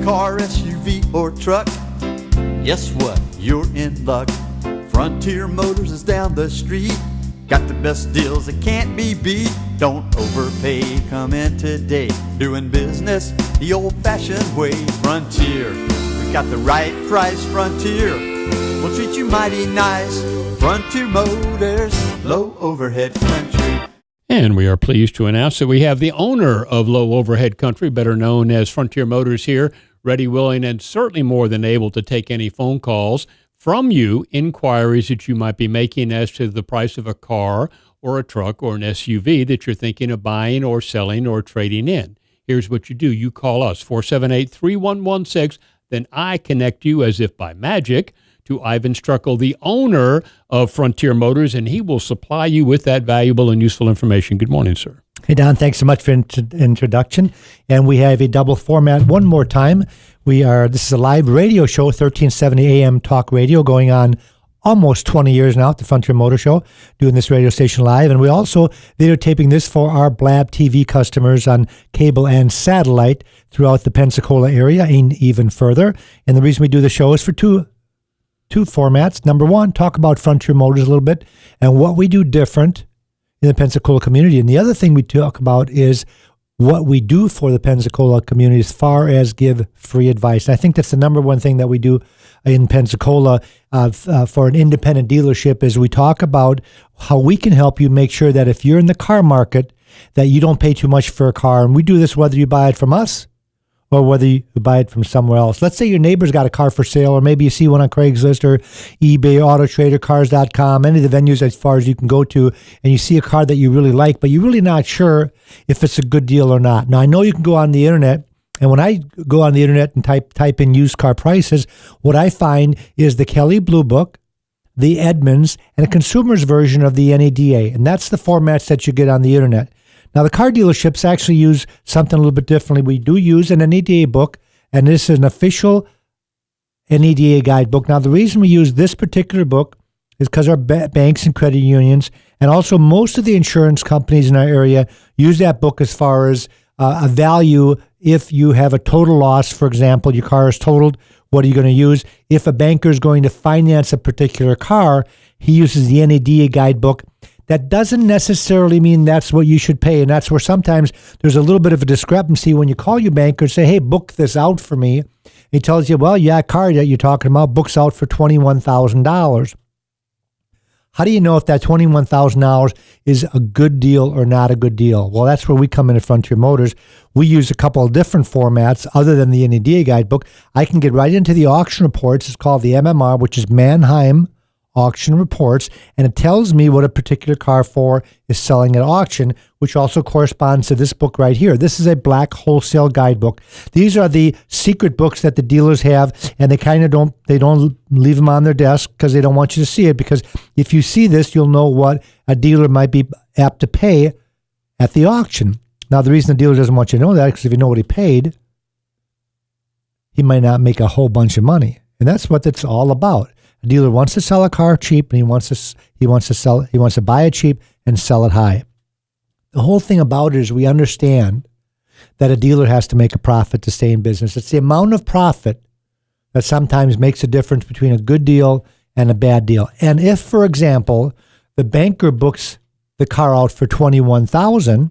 car, SUV, or truck, guess what? You're in luck. Frontier Motors is down the street. Got the best deals that can't be beat. Don't overpay, come in today. Doing business the old-fashioned way. Frontier, we got the right price. Frontier, we'll treat you mighty nice. Frontier Motors, low overhead country. And we are pleased to announce that we have the owner of Low Overhead Country, better known as Frontier Motors, here, ready, willing, and certainly more than able to take any phone calls from you, inquiries that you might be making as to the price of a car or a truck or an SUV that you're thinking of buying or selling or trading in. Here's what you do. You call us, 478-3116. Then I connect you, as if by magic, to Ivan Struckel, the owner of Frontier Motors, and he will supply you with that valuable and useful information. Good morning, sir. Hey, Don, thanks so much for introduction. And we have a double format one more time. This is a live radio show, 1370 AM Talk Radio, going on almost 20 years now at the Frontier Motor Show, doing this radio station live. And we also videotaping this for our Blab TV customers on cable and satellite throughout the Pensacola area and even further. And the reason we do the show is for two formats. Number one, talk about Frontier Motors a little bit and what we do different in the Pensacola community. And the other thing we talk about is what we do for the Pensacola community as far as give free advice. And I think that's the number one thing that we do in Pensacola for an independent dealership is we talk about how we can help you make sure that if you're in the car market, that you don't pay too much for a car. And we do this whether you buy it from us or whether you buy it from somewhere else. Let's say your neighbor's got a car for sale, or maybe you see one on Craigslist or eBay, AutoTrader, Cars.com, any of the venues as far as you can go to, and you see a car that you really like, but you're really not sure if it's a good deal or not. Now, I know you can go on the internet, and when I go on the internet and type in used car prices, what I find is the Kelley Blue Book, the Edmunds, and a consumer's version of the NADA, and that's the formats that you get on the internet. Now, the car dealerships actually use something a little bit differently. We do use an NADA book, and this is an official NADA guidebook. Now, the reason we use this particular book is because our banks and credit unions, and also most of the insurance companies in our area, use that book as far as a value. If you have a total loss, for example, your car is totaled, what are you going to use? If a banker is going to finance a particular car, he uses the NADA guidebook. That doesn't necessarily mean that's what you should pay. And that's where sometimes there's a little bit of a discrepancy when you call your banker and say, hey, book this out for me. He tells you, well, yeah, car that you're talking about books out for $21,000. How do you know if that $21,000 is a good deal or not a good deal? Well, that's where we come in at Frontier Motors. We use a couple of different formats other than the NADA guidebook. I can get right into the auction reports. It's called the MMR, which is Manheim Auction Reports, and it tells me what a particular car for is selling at auction, which also corresponds to this book right here. This is a black wholesale guidebook. These are the secret books that the dealers have, and they kind of don't leave them on their desk because they don't want you to see it, because if you see this, you'll know what a dealer might be apt to pay at the auction. Now, the reason the dealer doesn't want you to know that is because if you know what he paid, he might not make a whole bunch of money, and that's what it's all about. A dealer wants to sell a car cheap, and he wants to buy it cheap and sell it high. The whole thing about it is we understand that a dealer has to make a profit to stay in business. It's the amount of profit that sometimes makes a difference between a good deal and a bad deal. And if, for example, the banker books the car out for $21,000,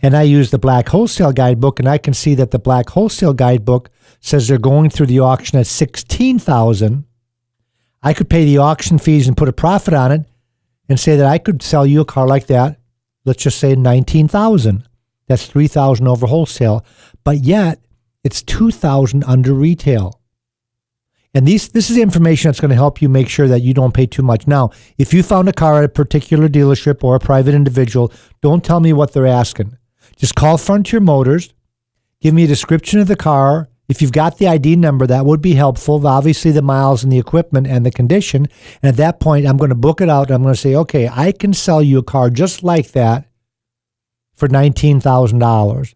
and I use the black wholesale guidebook, and I can see that the black wholesale guidebook says they're going through the auction at $16,000. I could pay the auction fees and put a profit on it and say that I could sell you a car like that, let's just say $19,000. That's $3,000 over wholesale. But yet, it's $2,000 under retail. And this is information that's going to help you make sure that you don't pay too much. Now, if you found a car at a particular dealership or a private individual, don't tell me what they're asking. Just call Frontier Motors, give me a description of the car. If you've got the ID number, that would be helpful. Obviously, the miles and the equipment and the condition. And at that point, I'm going to book it out. And I'm going to say, okay, I can sell you a car just like that for $19,000.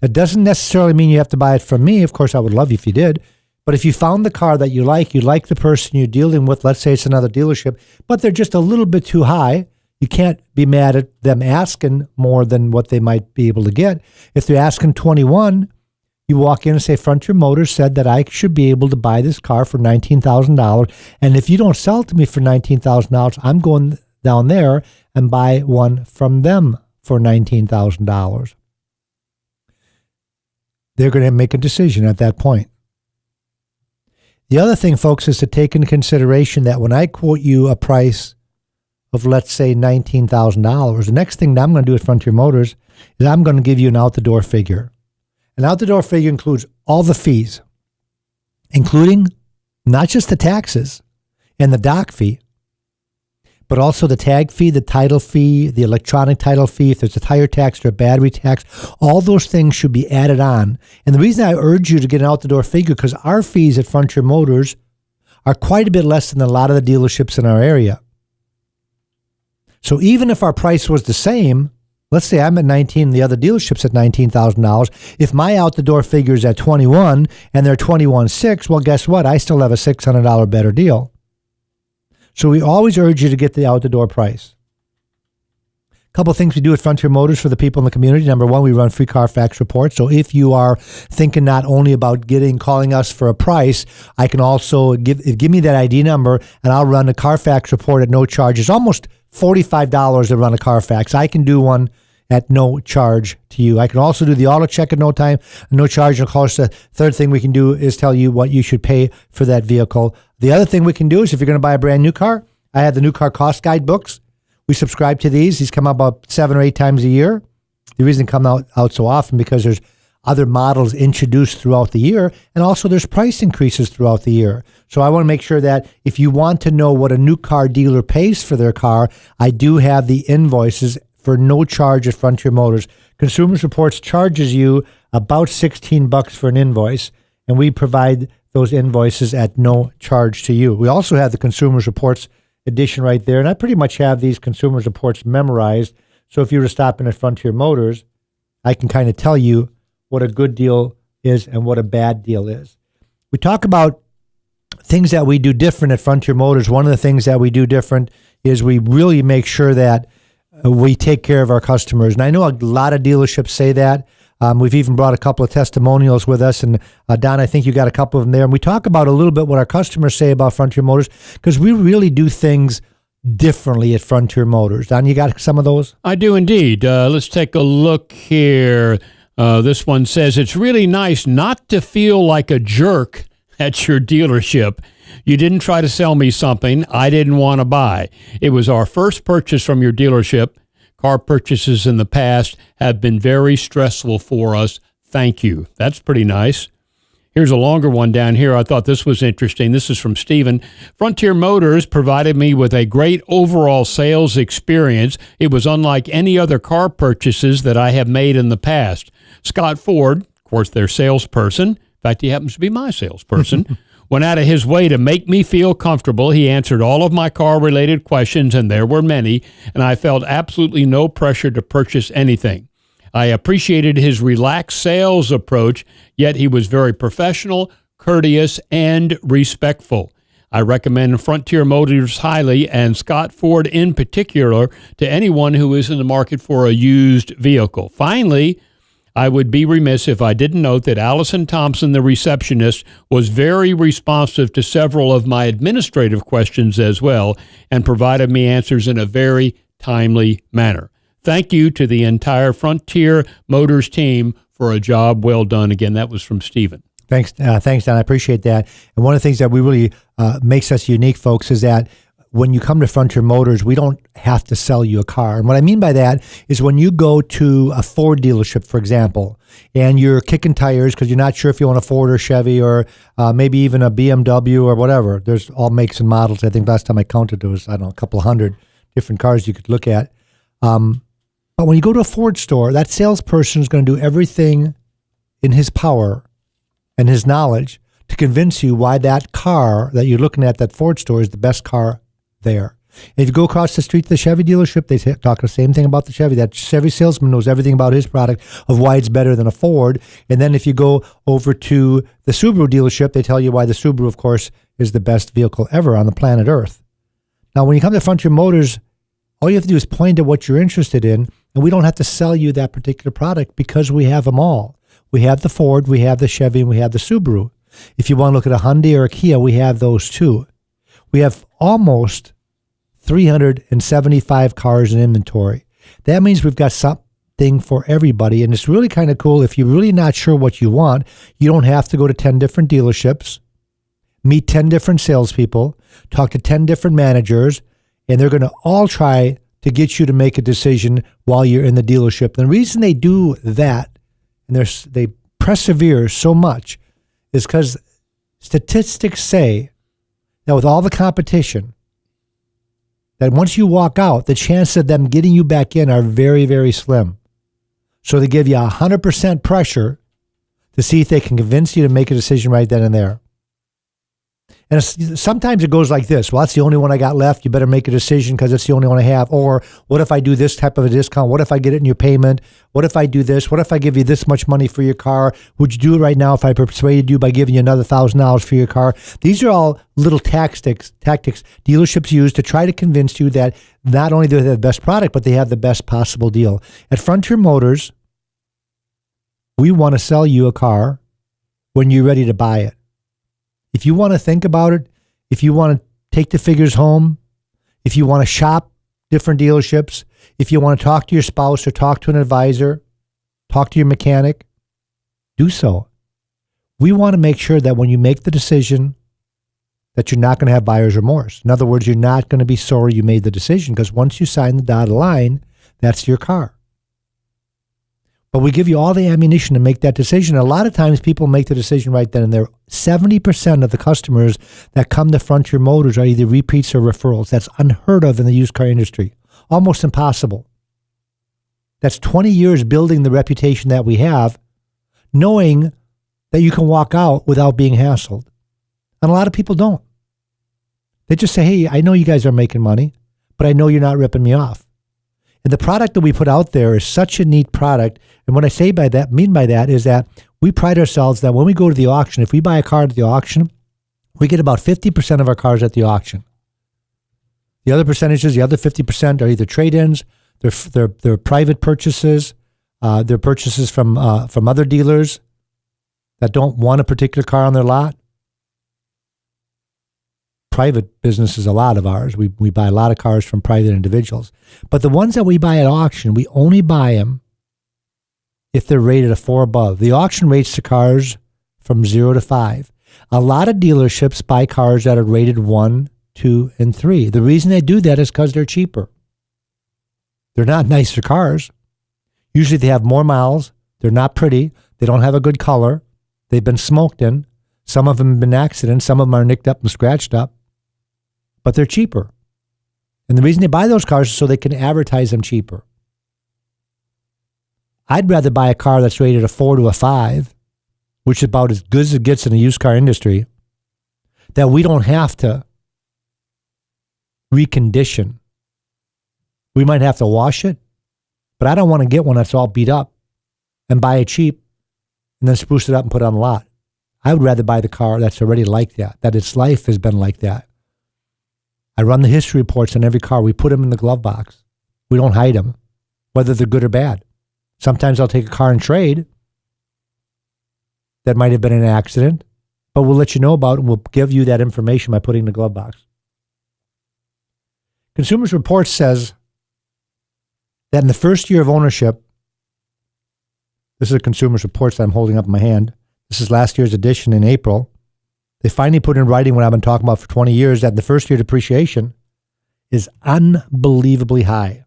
That doesn't necessarily mean you have to buy it from me. Of course, I would love you if you did. But if you found the car that you like the person you're dealing with, let's say it's another dealership, but they're just a little bit too high, you can't be mad at them asking more than what they might be able to get. If they're asking 21, You walk in and say, Frontier Motors said that I should be able to buy this car for $19,000. And if you don't sell it to me for $19,000, I'm going down there and buy one from them for $19,000. They're going to make a decision at that point. The other thing, folks, is to take into consideration that when I quote you a price of, let's say, $19,000, the next thing that I'm going to do at Frontier Motors is I'm going to give you an out-the-door figure. An out-the-door figure includes all the fees, including not just the taxes and the dock fee, but also the tag fee, the title fee, the electronic title fee, if there's a tire tax or a battery tax. All those things should be added on. And the reason I urge you to get an out-the-door figure, because our fees at Frontier Motors are quite a bit less than a lot of the dealerships in our area. So even if our price was the same, let's say I'm at 19, the other dealership's at $19,000. If my out-the-door figure is at 21 and they're 21.6, well, guess what? I still have a $600 better deal. So we always urge you to get the out-the-door price. A couple of things we do at Frontier Motors for the people in the community. Number one, we run free Carfax reports. So if you are thinking not only about calling us for a price, I can also give me that ID number and I'll run a Carfax report at no charge. It's almost $45 to run a Carfax. I can do one at no charge to you. I can also do the auto check at no charge. And of course, the third thing we can do is tell you what you should pay for that vehicle. The other thing we can do is if you're going to buy a brand new car, I have the new car cost guide books. We subscribe to these. These come out about 7 or 8 times a year. The reason they come out so often because there's other models introduced throughout the year, and also there's price increases throughout the year. So I want to make sure that if you want to know what a new car dealer pays for their car, I do have the invoices for no charge at Frontier Motors. Consumers Reports charges you about $16 for an invoice, and we provide those invoices at no charge to you. We also have the Consumers Reports edition right there, and I pretty much have these Consumers Reports memorized. So if you were to stop in at Frontier Motors, I can kind of tell you what a good deal is and what a bad deal is. We talk about things that we do different at Frontier Motors. One of the things that we do different is we really make sure that we take care of our customers. And I know a lot of dealerships say that. We've even brought a couple of testimonials with us. And Don, I think you got a couple of them there. And we talk about a little bit what our customers say about Frontier Motors, because we really do things differently at Frontier Motors. Don, you got some of those? I do indeed. Let's take a look here. This one says, it's really nice not to feel like a jerk at your dealership. You didn't try to sell me something I didn't want to buy. It was our first purchase from your dealership. Car purchases in the past have been very stressful for us. Thank you. That's pretty nice. Here's a longer one down here. I thought this was interesting. This is from Stephen. Frontier Motors provided me with a great overall sales experience. It was unlike any other car purchases that I have made in the past. Scott Ford, of course, their salesperson, in fact, he happens to be my salesperson, went out of his way to make me feel comfortable. He answered all of my car-related questions, and there were many, and I felt absolutely no pressure to purchase anything. I appreciated his relaxed sales approach, yet he was very professional, courteous, and respectful. I recommend Frontier Motors highly, and Scott Ford in particular, to anyone who is in the market for a used vehicle. Finally, I would be remiss if I didn't note that Allison Thompson, the receptionist, was very responsive to several of my administrative questions as well, and provided me answers in a very timely manner. Thank you to the entire Frontier Motors team for a job well done. Again, that was from Stephen. Thanks, Don. I appreciate that. And one of the things that we really makes us unique, folks, is that when you come to Frontier Motors, we don't have to sell you a car. And what I mean by that is when you go to a Ford dealership, for example, and you're kicking tires because you're not sure if you want a Ford or Chevy or maybe even a BMW or whatever. There's all makes and models. I think last time I counted, there was, I don't know, a couple hundred different cars you could look at. But when you go to a Ford store, that salesperson is going to do everything in his power and his knowledge to convince you why that car that you're looking at, that Ford store, is the best car there. If you go across the street to the Chevy dealership, they talk the same thing about the Chevy. That Chevy salesman knows everything about his product, of why it's better than a Ford. And then if you go over to the Subaru dealership, they tell you why the Subaru, of course, is the best vehicle ever on the planet Earth. Now, when you come to Frontier Motors, all you have to do is point at what you're interested in, and we don't have to sell you that particular product because we have them all. We have the Ford, we have the Chevy, and we have the Subaru. If you want to look at a Hyundai or a Kia, we have those too. We have almost 375 cars in inventory. That means we've got something for everybody, and it's really kind of cool. If you're really not sure what you want, you don't have to go to 10 different dealerships, meet 10 different salespeople, talk to 10 different managers, and they're going to all try to get you to make a decision while you're in the dealership. And the reason they do that, and they persevere so much, is because statistics say that with all the competition, that once you walk out, the chances of them getting you back in are very, very slim. So they give you 100% pressure to see if they can convince you to make a decision right then and there. And sometimes it goes like this. Well, that's the only one I got left. You better make a decision because it's the only one I have. Or what if I do this type of a discount? What if I get it in your payment? What if I do this? What if I give you this much money for your car? Would you do it right now if I persuaded you by giving you another $1,000 for your car? These are all little tactics dealerships use to try to convince you that not only do they have the best product, but they have the best possible deal. At Frontier Motors, we want to sell you a car when you're ready to buy it. If you want to think about it, if you want to take the figures home, if you want to shop different dealerships, if you want to talk to your spouse or talk to an advisor, talk to your mechanic, do so. We want to make sure that when you make the decision that you're not going to have buyer's remorse. In other words, you're not going to be sorry you made the decision because once you sign the dotted line, that's your car. But we give you all the ammunition to make that decision. A lot of times people make the decision right then and there. 70% of the customers that come to Frontier Motors are either repeats or referrals. That's unheard of in the used car industry. Almost impossible. That's 20 years building the reputation that we have, knowing that you can walk out without being hassled. And a lot of people don't. They just say, hey, I know you guys are making money, but I know you're not ripping me off. And the product that we put out there is such a neat product. And what I mean by that is that we pride ourselves that when we go to the auction, if we buy a car at the auction, we get about 50% of our cars at the auction. The other percentages, the other 50% are either trade-ins, they're private purchases, they're purchases from other dealers that don't want a particular car on their lot. Private business is a lot of ours. We buy a lot of cars from private individuals. But the ones that we buy at auction, we only buy them if they're rated a 4 above. The auction rates the cars from 0 to 5. A lot of dealerships buy cars that are rated 1, 2, and 3. The reason they do that is because they're cheaper. They're not nicer cars. Usually they have more miles. They're not pretty. They don't have a good color. They've been smoked in. Some of them have been accidents. Some of them are nicked up and scratched up. But they're cheaper. And the reason they buy those cars is so they can advertise them cheaper. I'd rather buy a car that's rated a 4 to a 5, which is about as good as it gets in the used car industry, that we don't have to recondition. We might have to wash it, but I don't want to get one that's all beat up and buy it cheap and then spruce it up and put it on the lot. I would rather buy the car that's already like that its life has been like that. I run the history reports on every car. We put them in the glove box. We don't hide them, whether they're good or bad. Sometimes I'll take a car and trade that might have been an accident, but we'll let you know about it and we'll give you that information by putting it in the glove box. Consumers Reports says that in the first year of ownership, this is a Consumers Reports that I'm holding up in my hand. This is last year's edition in April. They finally put in writing what I've been talking about for 20 years, that the first year depreciation is unbelievably high.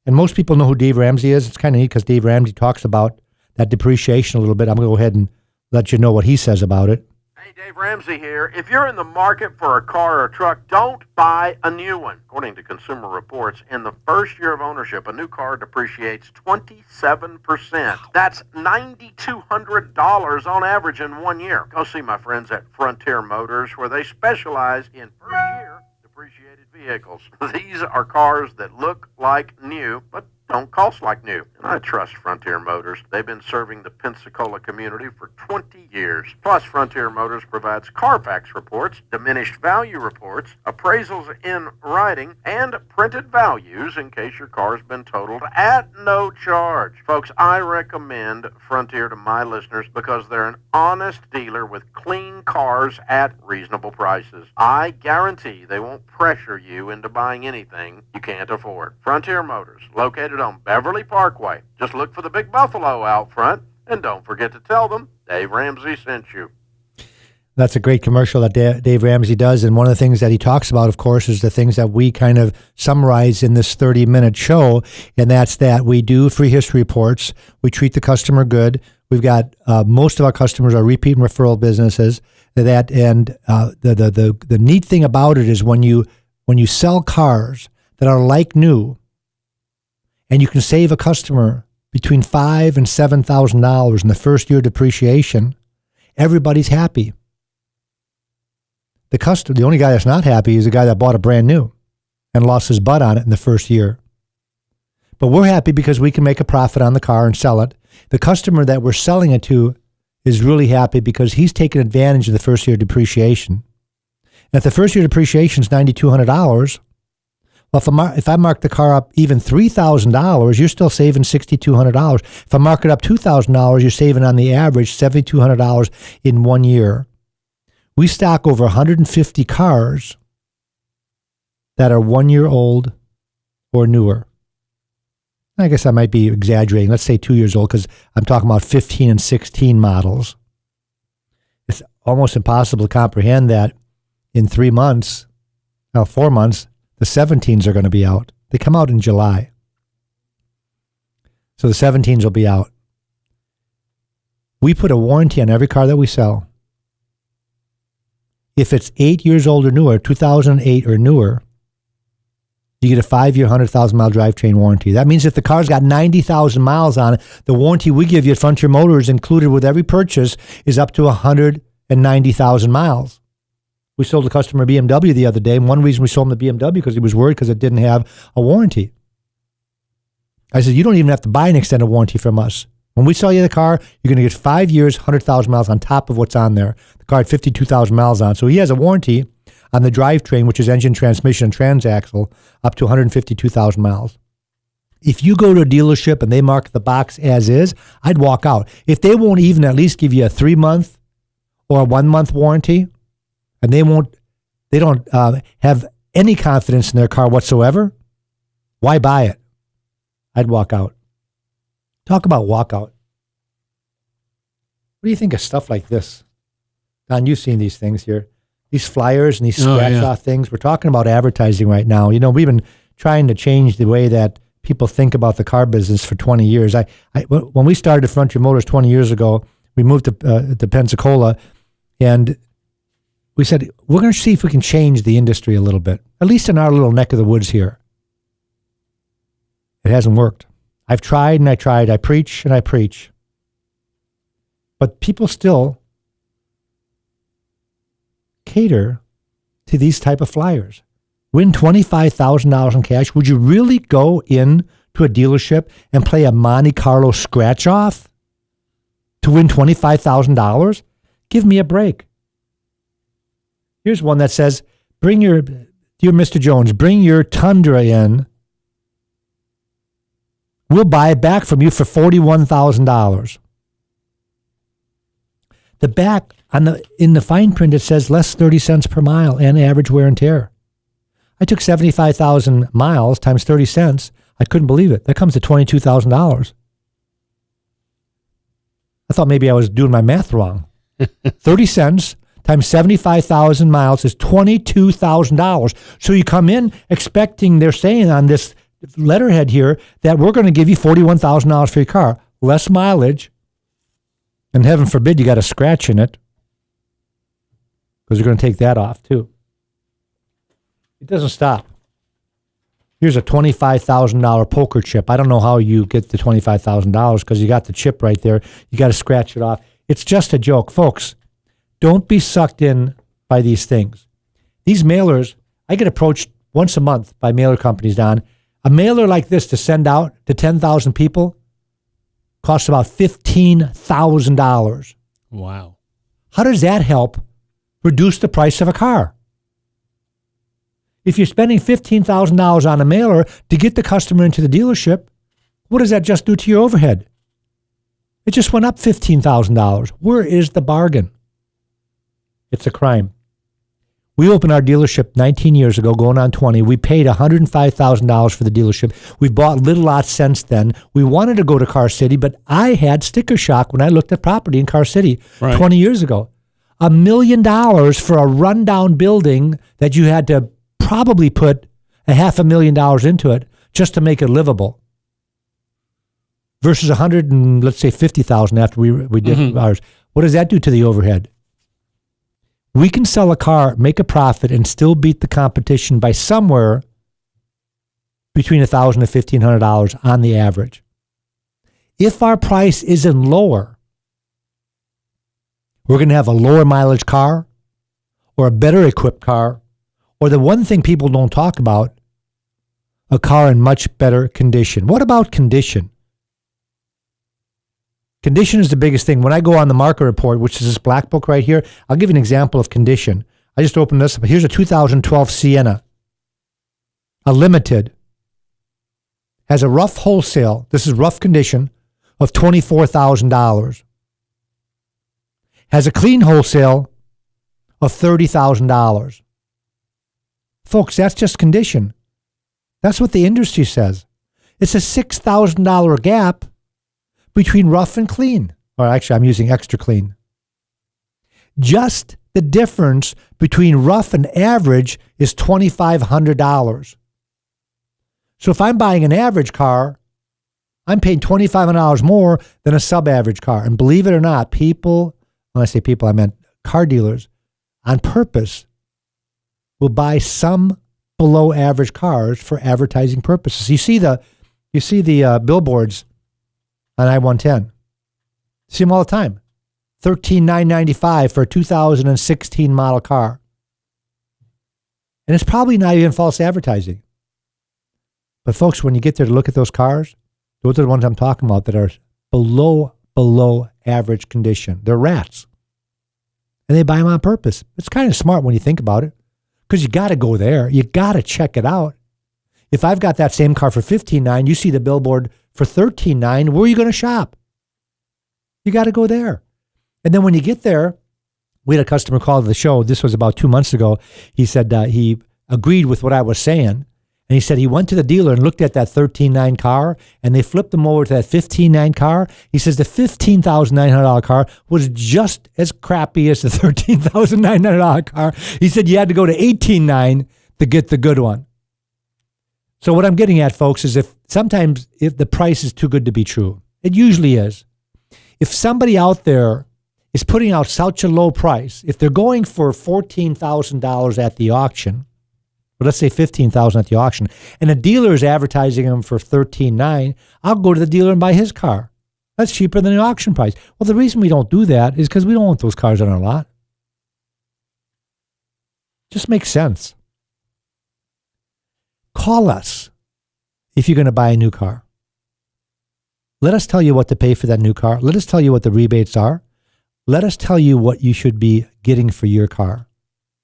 And most people know who Dave Ramsey is. It's kind of neat because Dave Ramsey talks about that depreciation a little bit. I'm going to go ahead and let you know what he says about it. Hey, Dave Ramsey here. If you're in the market for a car or a truck, don't buy a new one. According to Consumer Reports, in the first year of ownership, a new car depreciates 27%. That's $9,200 on average in 1 year. Go see my friends at Frontier Motors, where they specialize in first-year depreciated vehicles. These are cars that look like new, but don't cost like new. I trust Frontier Motors. They've been serving the Pensacola community for 20 years. Plus, Frontier Motors provides Carfax reports, diminished value reports, appraisals in writing, and printed values in case your car's been totaled at no charge. Folks, I recommend Frontier to my listeners because they're an honest dealer with clean cars at reasonable prices. I guarantee they won't pressure you into buying anything you can't afford. Frontier Motors, located on Beverly Parkway. Just look for the big buffalo out front, and don't forget to tell them Dave Ramsey sent you. That's a great commercial that Dave Ramsey does. And one of the things that he talks about, of course, is the things that we kind of summarize in this 30-minute show. And that's that we do free history reports. We treat the customer good. We've got most of our customers are repeat and referral businesses. The neat thing about it is when you sell cars that are like new, and you can save a customer between $5,000 and $7,000 in the first year depreciation, everybody's happy. The only guy that's not happy is the guy that bought a brand new and lost his butt on it in the first year. But we're happy because we can make a profit on the car and sell it. The customer that we're selling it to is really happy because he's taken advantage of the first year depreciation. And if the first year depreciation is $9,200, well, if I mark the car up even $3,000, you're still saving $6,200. If I mark it up $2,000, you're saving on the average $7,200 in 1 year. We stock over 150 cars that are 1 year old or newer. I guess I might be exaggerating. Let's say 2 years old because I'm talking about 15 and 16 models. It's almost impossible to comprehend that in 4 months, the 17s are going to be out. They come out in July. So the 17s will be out. We put a warranty on every car that we sell. If it's 8 years old or newer, 2008 or newer, you get a 5-year, 100,000-mile drivetrain warranty. That means if the car's got 90,000 miles on it, the warranty we give you at Frontier Motors included with every purchase is up to 190,000 miles. We sold a customer a BMW the other day, and one reason we sold him the BMW because he was worried because it didn't have a warranty. I said, you don't even have to buy an extended warranty from us. When we sell you the car, you're going to get 5 years, 100,000 miles on top of what's on there. The car had 52,000 miles on. So he has a warranty on the drivetrain, which is engine, transmission, and transaxle, up to 152,000 miles. If you go to a dealership and they mark the box as is, I'd walk out. If they won't even at least give you a 3-month or a 1-month warranty, and they don't have any confidence in their car whatsoever, why buy it? I'd walk out. Talk about walkout. What do you think of stuff like this? Don, you've seen these things here. These flyers and these scratch-off things. We're talking about advertising right now. You know, we've been trying to change the way that people think about the car business for 20 years. When we started Frontier Motors 20 years ago, we moved to Pensacola, and we said, we're going to see if we can change the industry a little bit, at least in our little neck of the woods here. It hasn't worked. I've tried and I tried. I preach and I preach. But people still cater to these type of flyers. Win $25,000 in cash. Would you really go in to a dealership and play a Monte Carlo scratch-off to win $25,000? Give me a break. Here's one that says, dear Mr. Jones, bring your Tundra in. We'll buy it back from you for $41,000. The back, in the fine print, it says less 30 cents per mile and average wear and tear. I took 75,000 miles times 30 cents. I couldn't believe it. That comes to $22,000. I thought maybe I was doing my math wrong. 30 cents times 75,000 miles is $22,000. So you come in expecting, they're saying on this letterhead here that we're going to give you $41,000 for your car, less mileage, and heaven forbid you got a scratch in it because they're going to take that off too. It doesn't stop. Here's a $25,000 poker chip. I don't know how you get the $25,000 because you got the chip right there. You got to scratch it off. It's just a joke. Folks, don't be sucked in by these things. These mailers, I get approached once a month by mailer companies, Don. A mailer like this to send out to 10,000 people, costs about $15,000. Wow. How does that help reduce the price of a car? If you're spending $15,000 on a mailer to get the customer into the dealership, what does that just do to your overhead? It just went up $15,000. Where is the bargain? It's a crime. We opened our dealership 19 years ago, going on 20. We paid $105,000 for the dealership. We bought little lots since then. We wanted to go to Car City, but I had sticker shock when I looked at property in Car City 20 years ago. $1 million for a rundown building that you had to probably put $500,000 into it just to make it livable. Versus $50,000 after we did ours. What does that do to the overhead? We can sell a car, make a profit, and still beat the competition by somewhere between $1,000 to $1,500 on the average. If our price isn't lower, we're going to have a lower mileage car or a better equipped car, or the one thing people don't talk about, a car in much better condition. What about condition? Condition is the biggest thing. When I go on the market report, which is this black book right here, I'll give you an example of condition. I just opened this up. Here's a 2012 Sienna, a limited, has a rough wholesale, this is rough condition, of $24,000. Has a clean wholesale of $30,000. Folks, that's just condition. That's what the industry says. It's a $6,000 gap between rough and clean. Or actually, I'm using extra clean. Just the difference between rough and average is $2,500. So if I'm buying an average car, I'm paying $2,500 more than a sub-average car. And believe it or not, people, when I say people, I meant car dealers, on purpose, will buy some below average cars for advertising purposes. You see the billboards on I-110. See them all the time. $13,995 for a 2016 model car. And it's probably not even false advertising. But folks, when you get there to look at those cars, those are the ones I'm talking about that are below average condition. They're rats. And they buy them on purpose. It's kind of smart when you think about it, because you got to go there. You got to check it out. If I've got that same car for $15,900, you see the billboard for $13,900, where are you going to shop? You got to go there. And then when you get there, we had a customer call to the show. This was about 2 months ago. He said he agreed with what I was saying. And he said he went to the dealer and looked at that $13,900 car, and they flipped him over to that $15,900 car. He says the $15,900 car was just as crappy as the $13,900 car. He said you had to go to $18,900 to get the good one. So what I'm getting at, folks, is if the price is too good to be true, it usually is. If somebody out there is putting out such a low price, if they're going for $14,000 at the auction, but let's say $15,000 at the auction, and a dealer is advertising them for $13,900, I'll go to the dealer and buy his car. That's cheaper than the auction price. Well, the reason we don't do that is because we don't want those cars on our lot. Just makes sense. Call us if you're going to buy a new car. Let us tell you what to pay for that new car. Let us tell you what the rebates are. Let us tell you what you should be getting for your car.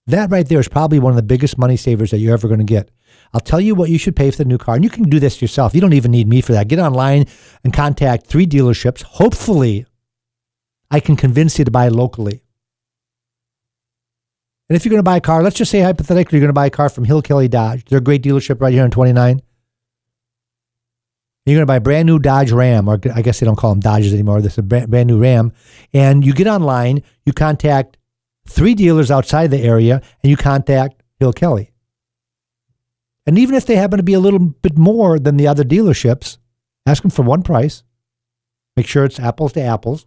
That right there is probably one of the biggest money savers that you're ever going to get. I'll tell you what you should pay for the new car. And you can do this yourself. You don't even need me for that. Get online and contact 3 dealerships. Hopefully, I can convince you to buy locally. And if you're going to buy a car, let's just say hypothetically you're going to buy a car from Hill Kelly Dodge. They're a great dealership right here on 29. You're going to buy a brand new Dodge Ram, or I guess they don't call them Dodges anymore. This is a brand new Ram. And you get online, you contact 3 dealers outside the area, and you contact Hill Kelly. And even if they happen to be a little bit more than the other dealerships, ask them for one price. Make sure it's apples to apples.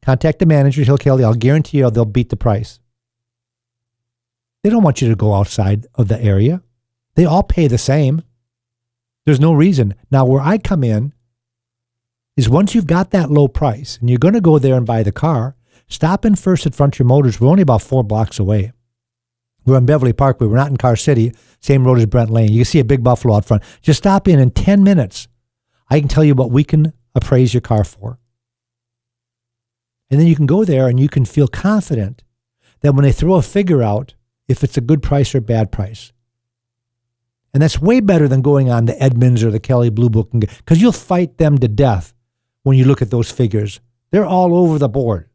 Contact the manager, Hill Kelly. I'll guarantee you they'll beat the price. They don't want you to go outside of the area. They all pay the same. There's no reason. Now, where I come in is once you've got that low price and you're going to go there and buy the car, stop in first at Frontier Motors. We're only about 4 blocks away. We're on Beverly Parkway. We're not in Car City. Same road as Brent Lane. You can see a big Buffalo out front. Just stop in 10 minutes. I can tell you what we can appraise your car for. And then you can go there and you can feel confident that when they throw a figure out, if it's a good price or bad price. And that's way better than going on the Edmunds or the Kelley Blue Book, because you'll fight them to death when you look at those figures. They're all over the board.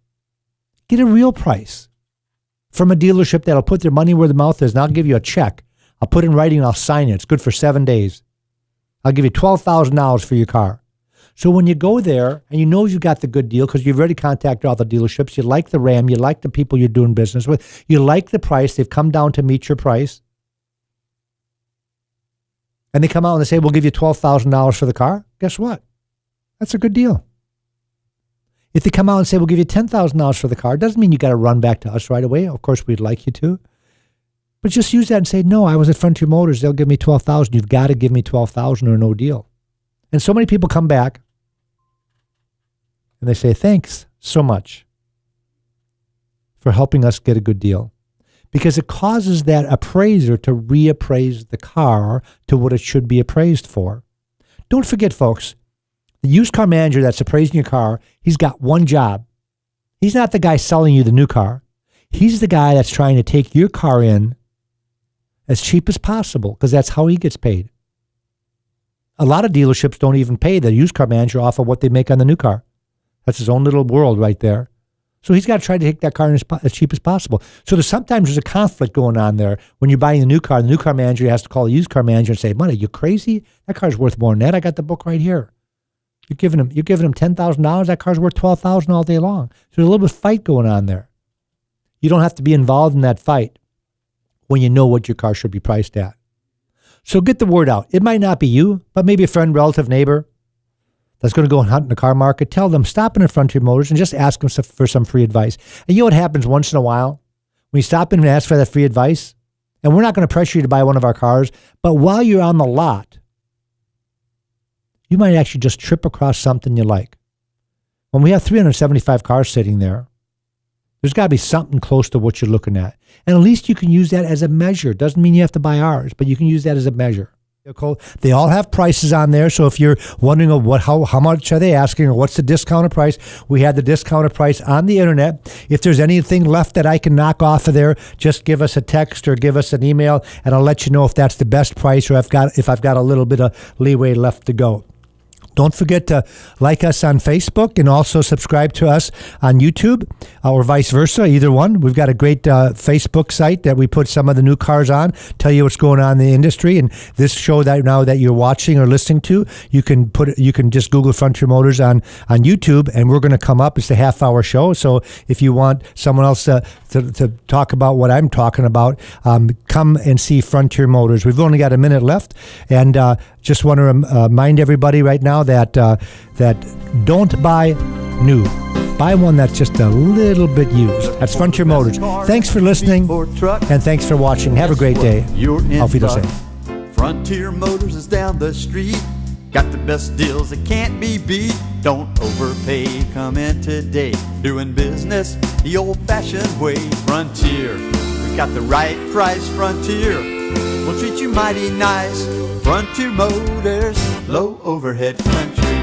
Get a real price from a dealership that'll put their money where the mouth is, and I'll give you a check. I'll put it in writing and I'll sign it. It's good for 7 days. I'll give you $12,000 for your car. So when you go there and you know you got the good deal because you've already contacted all the dealerships, you like the Ram, you like the people you're doing business with, you like the price, they've come down to meet your price, and they come out and they say, we'll give you $12,000 for the car, guess what? That's a good deal. If they come out and say, we'll give you $10,000 for the car, it doesn't mean you got to run back to us right away. Of course, we'd like you to. But just use that and say, no, I was at Frontier Motors. They'll give me $12,000. You've got to give me $12,000 or no deal. And so many people come back and they say, thanks so much for helping us get a good deal. Because it causes that appraiser to reappraise the car to what it should be appraised for. Don't forget, folks, the used car manager that's appraising your car, he's got one job. He's not the guy selling you the new car. He's the guy that's trying to take your car in as cheap as possible, because that's how he gets paid. A lot of dealerships don't even pay the used car manager off of what they make on the new car. That's his own little world right there. So he's got to try to take that car in as cheap as possible. So sometimes there's a conflict going on there. When you're buying the new car manager has to call the used car manager and say, "Money, you crazy? That car's worth more than that. I got the book right here." You're giving him $10,000. That car's worth $12,000 all day long. So there's a little bit of fight going on there. You don't have to be involved in that fight when you know what your car should be priced at. So get the word out. It might not be you, but maybe a friend, relative, neighbor that's going to go and hunt in the car market. Tell them, stop in at Frontier Motors and just ask them for some free advice. And you know what happens once in a while? When you stop in and ask for that free advice, and we're not going to pressure you to buy one of our cars, but while you're on the lot, you might actually just trip across something you like. When we have 375 cars sitting there, there's got to be something close to what you're looking at. And at least you can use that as a measure. Doesn't mean you have to buy ours, but you can use that as a measure. They all have prices on there. So if you're wondering how much are they asking or what's the discounted price, we have the discounted price on the internet. If there's anything left that I can knock off of there, just give us a text or give us an email, and I'll let you know if that's the best price or if I've got a little bit of leeway left to go. Don't forget to like us on Facebook and also subscribe to us on YouTube or vice versa, either one. We've got a great Facebook site that we put some of the new cars on, tell you what's going on in the industry. And this show that now that you're watching or listening to, you can just Google Frontier Motors on YouTube, and we're going to come up. It's a half-hour show. So if you want someone else to talk about what I'm talking about, come and see Frontier Motors. We've only got a minute left, and just want to remind everybody right now that don't buy new. Buy one that's just a little bit used. That's Frontier Motors. Thanks for listening, and thanks for watching. Have a great day. Auf Wiedersehen. Frontier Motors is down the street. Got the best deals that can't be beat. Don't overpay, come in today. Doing business the old-fashioned way. Frontier, we got the right price. Frontier, we'll treat you mighty nice. Frontier Motors, low overhead country.